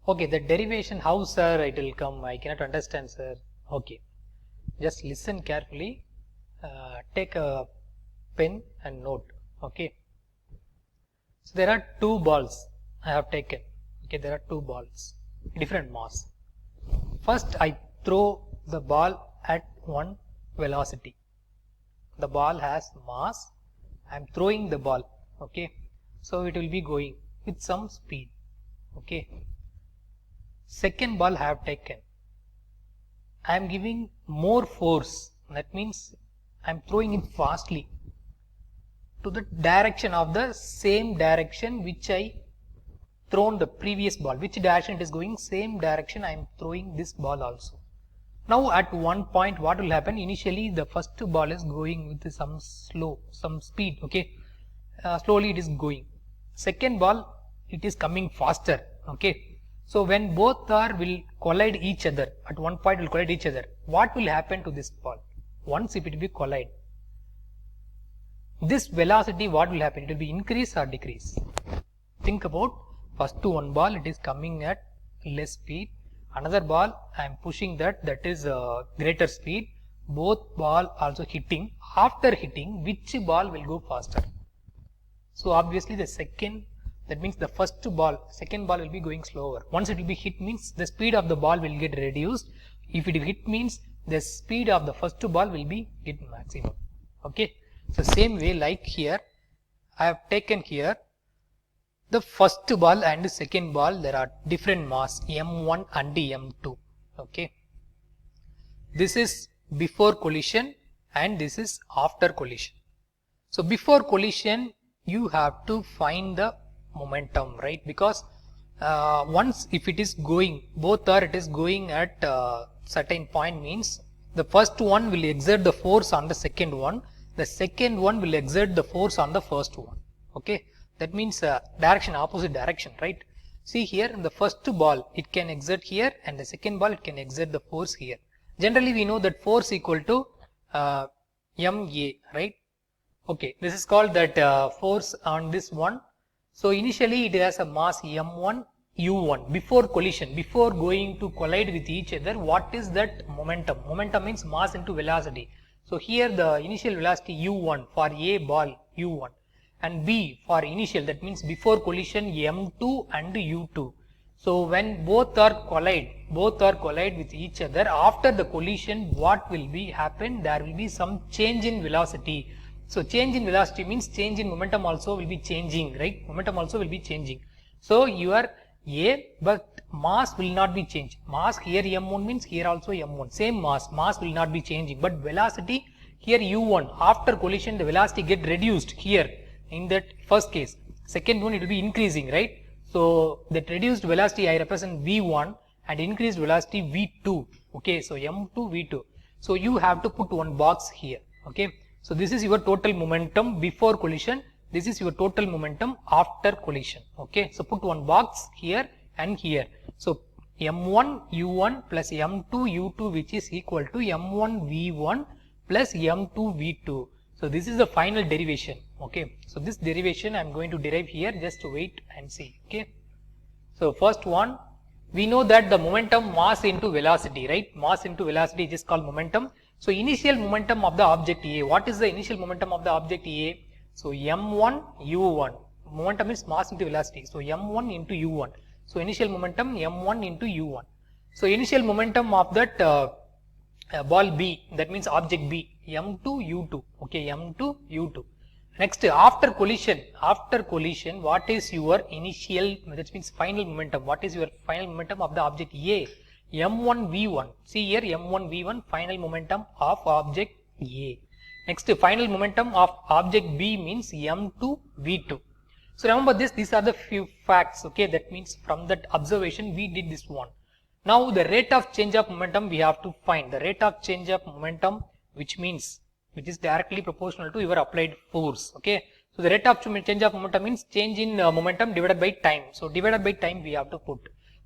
Okay, the derivation, how sir it will come? I cannot understand, sir. Okay, just listen carefully. Take a pen and note. Okay, so there are two balls I have taken. Okay, there are two balls, different mass. First, I throw the ball at one velocity. The ball has mass. I am throwing the ball. Okay, so it will be going with some speed. Okay, second ball I have taken. I am giving more force. That means I am throwing it fastly to the direction of the same direction which I thrown the previous ball. Which direction it is going? Same direction I am throwing this ball also. Now at one point what will happen? Initially the first ball is going with some speed. Okay, slowly it is going. Second ball it is coming faster. Okay, so when both will collide each other, at one point will collide each other, what will happen to this ball? Once if it will be collide, this velocity what will happen? It will be increase or decrease? Think about first to one ball, it is coming at less speed. Another ball I am pushing that is greater speed. Both ball also hitting. After hitting, which ball will go faster? So obviously the second, that means the first ball, second ball will be going slower. Once it will be hit means the speed of the ball will get reduced. If it hit means the speed of the first ball will be get maximum. Okay, so same way like here I have taken here the first ball and the second ball, there are different mass m1 and m2. Okay, this is before collision and this is after collision. So before collision you have to find the momentum, right? Because once if it is going, both are it is going at certain point means the first one will exert the force on the second one, the second one will exert the force on the first one. Okay, that means direction, opposite direction, right? See here in the first ball it can exert here and the second ball it can exert the force here. Generally we know that force equal to ma, right? Okay, this is called that force on this one. So initially it has a mass m1 u1 before collision, before going to collide with each other. What is that momentum? Momentum means mass into velocity. So here the initial velocity u1 for a ball u1 and b for initial, that means before collision m2 and u2. So when both are collide with each other, after the collision what will be happen? There will be some change in velocity. So change in velocity means change in momentum also will be changing, right? Momentum also will be changing. So your a, but mass will not be changed. Mass here m1 means here also m1, same mass will not be changing, but velocity here u1, after collision the velocity get reduced here in that first case. Second one it will be increasing, right? So that reduced velocity I represent v1 and increased velocity v2. Okay, so m2 v2. So you have to put one box here. Okay, so this is your total momentum before collision, this is your total momentum after collision. Okay, so put one box here and here. So m1 u1 plus m2 u2, which is equal to m1 v1 plus m2 v2. So this is the final derivation. Okay, so this derivation I am going to derive here, just wait and see. Okay, so first one, we know that the momentum mass into velocity, right? Mass into velocity is called momentum. So initial momentum of the object A, what is the initial momentum of the object A? So m1 u1, momentum is mass into velocity, so m1 into u1. So initial momentum m1 into u1. So initial momentum of that ball B, that means object B, m2 u2. Okay, m2 u2. Next, after collision, what is your initial, that means final momentum? What is your final momentum of the object A? m1 v1. See here m1 v1, final momentum of object A. Next, final momentum of object B means m2 v2. So remember this, these are the few facts. Okay, that means from that observation we did this one. Now the rate of change of momentum we have to find. The rate of change of momentum, which is directly proportional to your applied force. Okay, so the rate of change of momentum means change in momentum divided by time. So divided by time we have to put.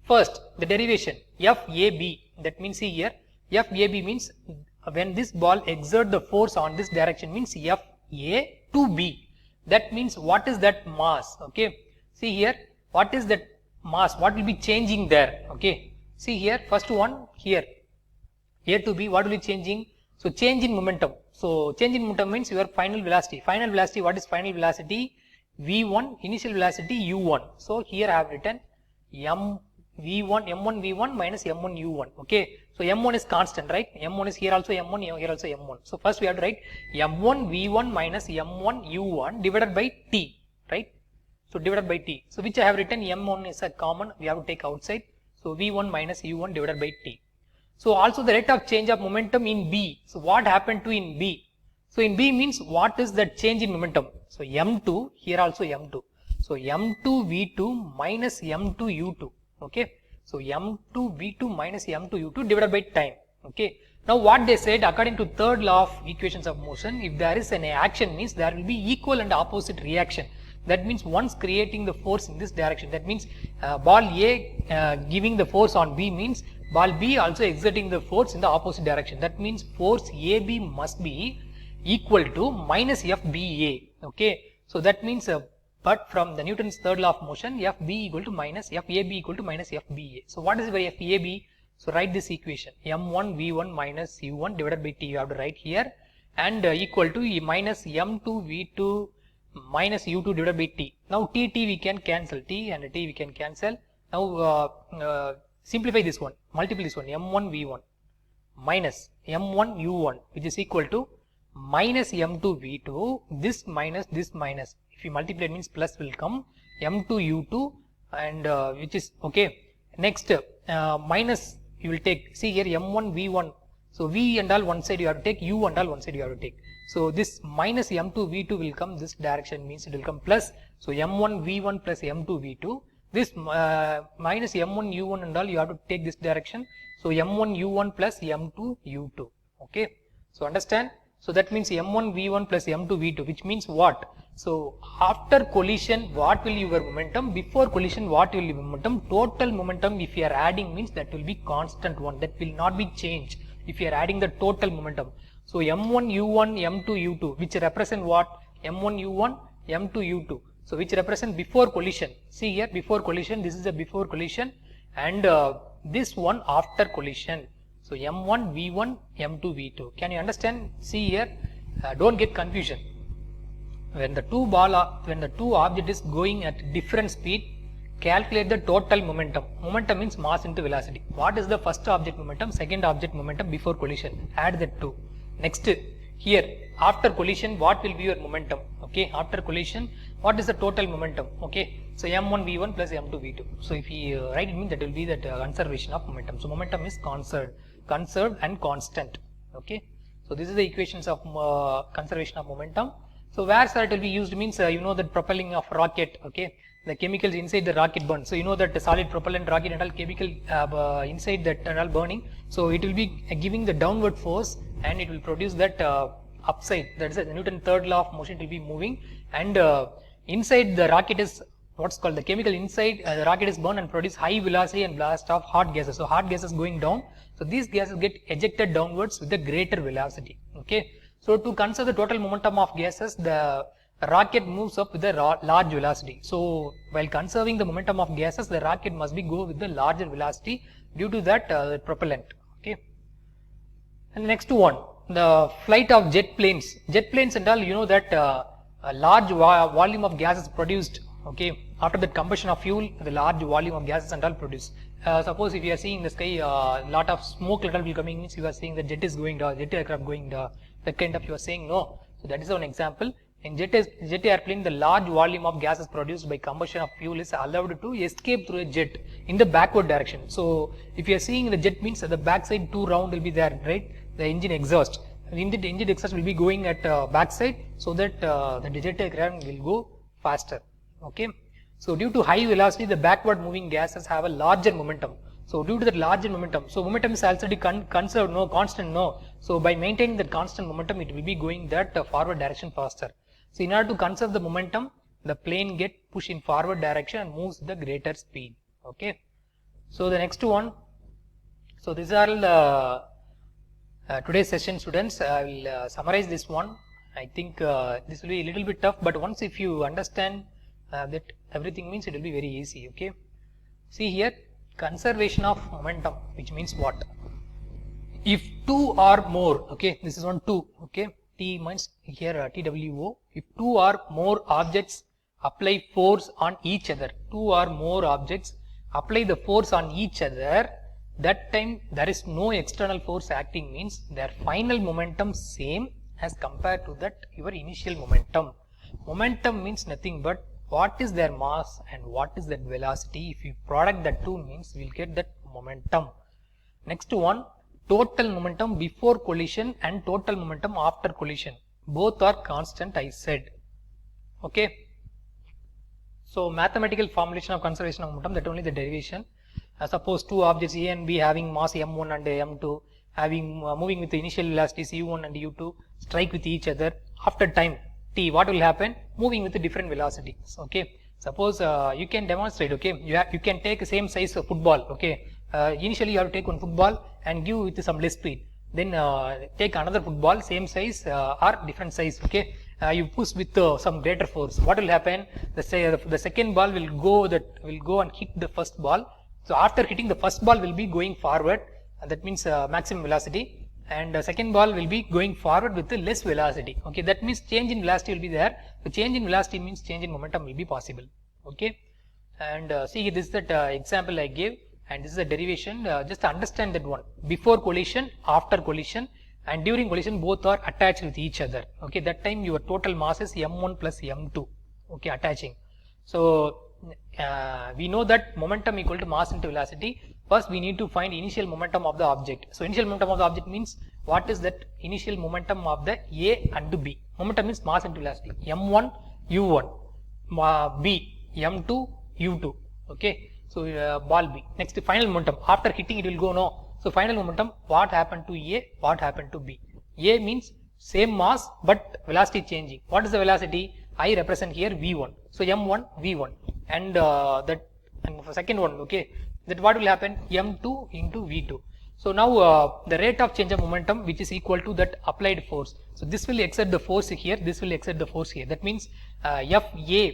First, the derivation FAB, that means see here FAB means when this ball exert the force on this direction means FA to B. That means what is that mass? Okay, see here what is that mass, what will be changing there? Okay, see here, first one here, A to B, what will be changing? So change in momentum. So change in momentum means your final velocity. Final velocity, what is final velocity? V1, initial velocity U1. So here I have written M1 V1 minus M1 U1. Okay, so M1 is constant, right? M1 is here also M1, here also M1. So first we have to write M1 V1 minus M1 U1 divided by T, right? So divided by T. So which I have written M1 is a common, we have to take outside. So V1 minus U1 divided by T. So also the rate of change of momentum in B. So what happened to in B? So in B means what is that change in momentum? So M2, here also M2. So M2 V2 minus M2 U2. Okay. So M2 V2 minus M2 U2 divided by time. Okay. Now what they said, according to third law of equations of motion, if there is an action means there will be equal and opposite reaction. That means once creating the force in this direction. That means ball A giving the force on B means ball B also exerting the force in the opposite direction. That means force AB must be equal to minus FBA. Okay. So that means but from the Newton's third law of motion, FB equal to minus FAB equal to minus FBA. So what is by FAB? So write this equation M1 V1 minus U1 divided by T. You have to write here and equal to minus M2 V2 minus U2 divided by T. Now T we can cancel, T and T we can cancel. Now simplify this one, multiply this one, M1 V1 minus M1 U1 which is equal to minus M2 V2, this minus, if you multiply it means plus will come, M2 U2 and which is okay. Next minus you will take, see here M1 V1, so V and all one side you have to take, U and all one side you have to take. So this minus M2 V2 will come this direction, means it will come plus, so M1 V1 plus M2 V2, this minus M1 U1 and all you have to take this direction, so M1 U1 plus M2 U2. Okay, so understand? So that means M1 V1 plus M2 V2, which means what? So after collision what will your momentum, before collision what will your momentum? Total momentum if you are adding means that will be constant one, that will not be changed if you are adding the total momentum. So M1 U1 M2 U2 which represent what? M1 U1 M2 U2, so which represent before collision. See here, before collision, this is a before collision and this one after collision. So M1 V1 M2 V2. Can you understand? See here, don't get confusion. When the two object is going at different speed, calculate the total momentum. Momentum means mass into velocity. What is the first object momentum, second object momentum before collision? Add that two. Next here, after collision what will be your momentum? Okay, after collision what is the total momentum? Okay, so M1 V1 plus M2 V2. So if you write it means that will be that conservation of momentum. So momentum is conserved and constant. Okay, so this is the equations of conservation of momentum. So where sir it will be used means you know that propelling of rocket. Okay, the chemicals inside the rocket burn. So you know that the solid propellant rocket and all chemical inside that and all burning. So it will be giving the downward force and it will produce that upside. That is the Newton's third law of motion. It will be moving and inside the rocket is what's called the chemical inside the rocket is burned and produce high velocity and blast of hot gases. So hot gases going down. So these gases get ejected downwards with a greater velocity. Okay. So to conserve the total momentum of gases, the rocket moves up with a large velocity. So while conserving the momentum of gases, the rocket must be go with the larger velocity due to that propellant. Okay. And the next one, the flight of jet planes. Jet planes and all, you know that a large volume of gas is produced. Okay, after the combustion of fuel, the large volume of gases and all produced. Suppose if you are seeing in the sky lot of smoke little will coming, means you are seeing the jet is going down, jet aircraft going down, that kind of you are saying no. So that is one example. In jet airplane, the large volume of gases produced by combustion of fuel is allowed to escape through a jet in the backward direction. So if you are seeing the jet means the backside two round will be there, right? The engine exhaust. In the engine exhaust will be going at backside, so that the jet aircraft will go faster. Okay. So due to high velocity, the backward moving gases have a larger momentum. So due to that larger momentum, so momentum is also conserved, no, constant, no. So by maintaining that constant momentum, it will be going that forward direction faster. So in order to conserve the momentum, the plane get pushed in forward direction and moves the greater speed. Okay. So the next one. So these are the today's session, students. I will summarize this one. I think this will be a little bit tough, but once if you understand that everything means, it will be very easy. Okay. See here, conservation of momentum, which means what? If two or more, okay, this is one two, okay, T means here TWO. If two or more objects apply force on each other, two or more objects apply the force on each other, that time there is no external force acting, means their final momentum same as compared to that your initial momentum. Momentum means nothing but what is their mass and what is that velocity. If you product that two, means we will get that momentum. Next one, total momentum before collision and total momentum after collision. Both are constant, I said. Okay. So mathematical formulation of conservation of momentum, that only the derivation. Suppose two objects A and B having mass m1 and m2, having moving with the initial velocities u1 and u2, strike with each other. After time t, what will happen? Moving with the different velocities. Okay. Suppose you can demonstrate. Okay, you can take same size of football. Okay, initially you have to take one football and give with some less speed. Then take another football same size or different size. Okay, you push with some greater force. What will happen? The second ball will go and hit the first ball. So after hitting the first ball will be going forward. That means maximum velocity. And second ball will be going forward with the less velocity. Okay, that means change in velocity will be there. The change in velocity means change in momentum will be possible. Okay, and see, this is that example I gave, and this is the derivation. Just understand that one. Before collision, after collision, and during collision, both are attached with each other. Okay, that time your total mass is m1 plus m2. Okay, attaching. So we know that momentum equal to mass into velocity. First we need to find initial momentum of the object. So initial momentum of the object means what is that initial momentum of the A and B. Momentum means mass into velocity. m1 u1, B m2 u2. Okay, so ball B. Next final momentum, after hitting it will go no. So final momentum, what happened to A, what happened to B. A means same mass but velocity changing. What is the velocity? I represent here v1. So m1 v1, and for second one, okay, that what will happen? m2 into v2. So now the rate of change of momentum, which is equal to that applied force. So this will exert the force here, this will exert the force here. That means Fa,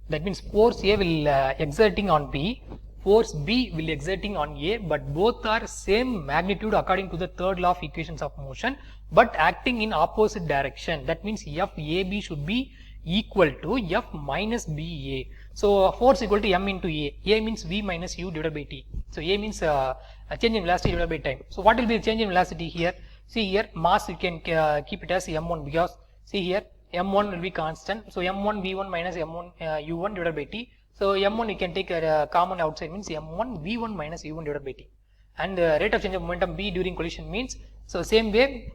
that means force A will exerting on B, force B will exerting on A, but both are same magnitude according to the third law of equations of motion, but acting in opposite direction. That means FAB should be equal to F minus BA. So force equal to M into A. A means V minus U divided by T. So A means a change in velocity divided by time. So what will be the change in velocity here? See here, mass you can keep it as M1, because see here M1 will be constant. So M1 V1 minus M1 U1 divided by T. So M1 you can take a common outside, means M1 V1 minus U1 divided by T. And rate of change of momentum B during collision means, so same way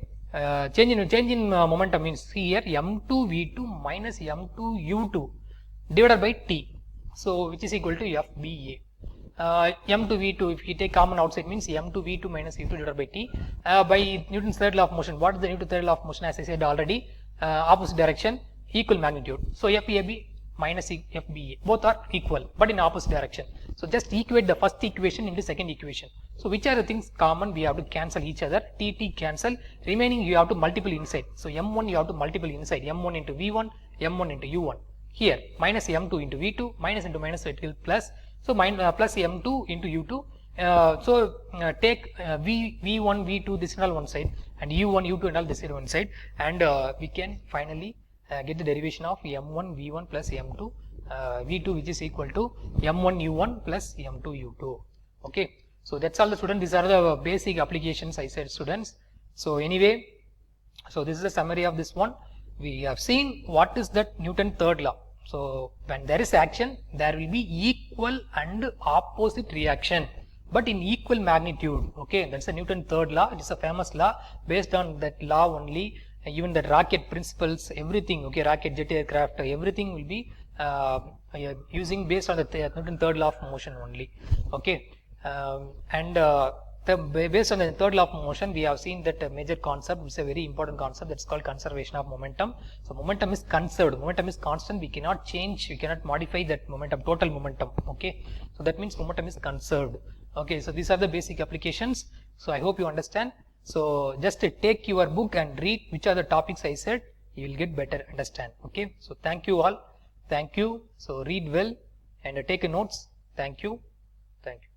change in momentum means, see here m2 v2 minus m2 u2 divided by t, so which is equal to FBA. M2 v2, if you take common outside, means m2 v2 minus u2 divided by t. By Newton's third law of motion, what is the Newton's third law of motion? As I said already, opposite direction, equal magnitude. So FAB minus FBA, both are equal but in opposite direction. So just equate the first equation into second equation. So which are the things common? We have to cancel each other. T cancel. Remaining you have to multiple inside. So M1 you have to multiple inside. M1 into V1, M1 into U1. Here minus M2 into V2, minus into minus it will plus. So plus M2 into U2. Take V1, V2 this and all one side, and U1, U2 and all this is one side, and we can finally get the derivation of m1 v1 plus m2 v2, which is equal to m1 u1 plus m2 u2. Okay, so that's all the students. These are the basic applications I said, students. So anyway, so this is a summary of this one. We have seen what is that Newton third law. So when there is action, there will be equal and opposite reaction, but in equal magnitude. Okay, that's the Newton third law. It is a famous law. Based on that law only, even the rocket principles, everything, okay, rocket, jet aircraft, everything will be using based on the Newton third law of motion only. Okay, based on the third law of motion, we have seen that a major concept, which is a very important concept, that's called conservation of momentum. So momentum is conserved, momentum is constant, we cannot change, we cannot modify that momentum, total momentum. Okay, so that means momentum is conserved. Okay, so these are the basic applications. So I hope you understand. So just take your book and read which are the topics I said, you will get better understand. Okay, so thank you all. Thank you. So read well and take notes. Thank you. Thank you.